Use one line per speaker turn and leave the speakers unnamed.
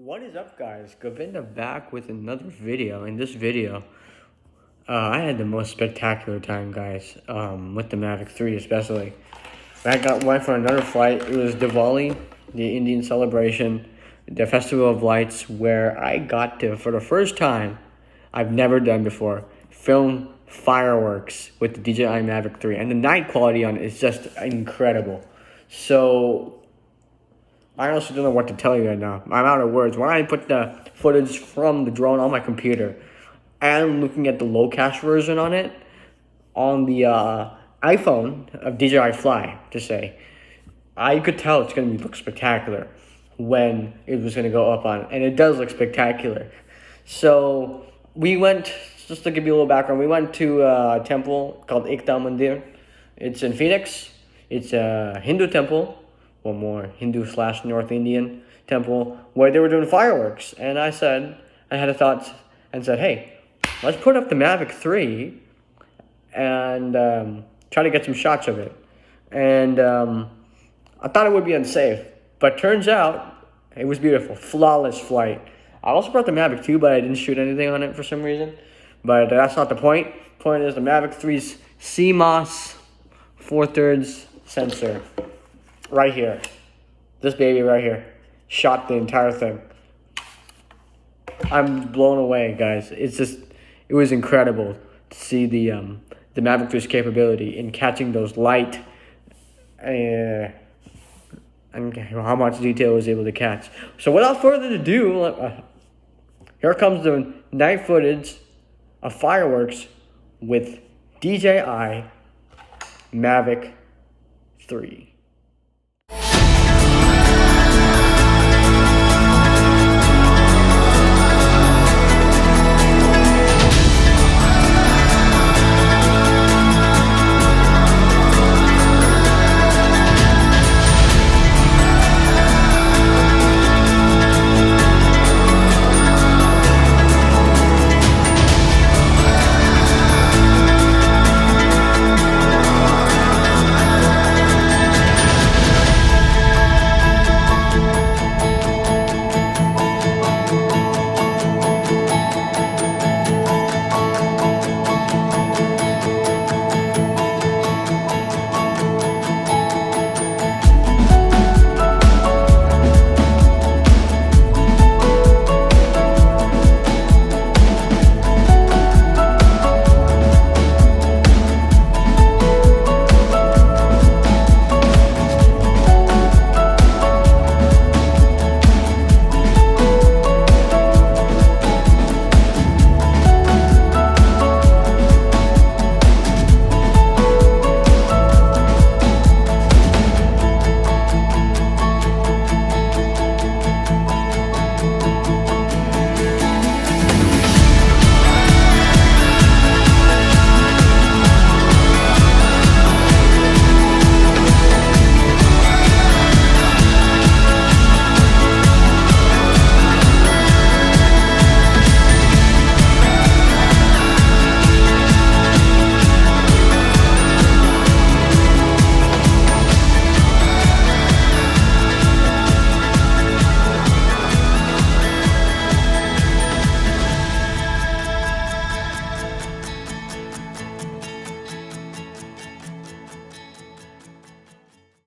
What is up, guys? Govinda back with another video. In this video, I had the most spectacular time, guys, with the Mavic 3 especially. Went for another flight. It was Diwali, the Indian celebration, the Festival of Lights, where I got to, for the first time, I've never done before, film fireworks with the DJI Mavic 3. And the night quality on it is just incredible. So I honestly don't know what to tell you right now. I'm out of words. When I put the footage from the drone on my computer and looking at the low cache version on it, on the iPhone of DJI Fly, to say, I could tell it's going to look spectacular when it was going to go up on it. And it does look spectacular. So we went, just to give you a little background, we went to a temple called Ekta Mandir. It's in Phoenix. It's a Hindu temple. One more Hindu/North Indian temple where they were doing fireworks. And I had a thought and said, hey, let's put up the Mavic 3 and try to get some shots of it. And I thought it would be unsafe, but turns out it was beautiful. Flawless flight. I also brought the Mavic 2, but I didn't shoot anything on it for some reason. But that's not the point. Point is the Mavic 3's CMOS 4/3 sensor. Right here, this baby right here, shot the entire thing. I'm blown away, guys. It was incredible to see the Mavic 3's capability in catching those light, and how much detail it was able to catch. So without further ado, here comes the night footage of fireworks with DJI Mavic 3.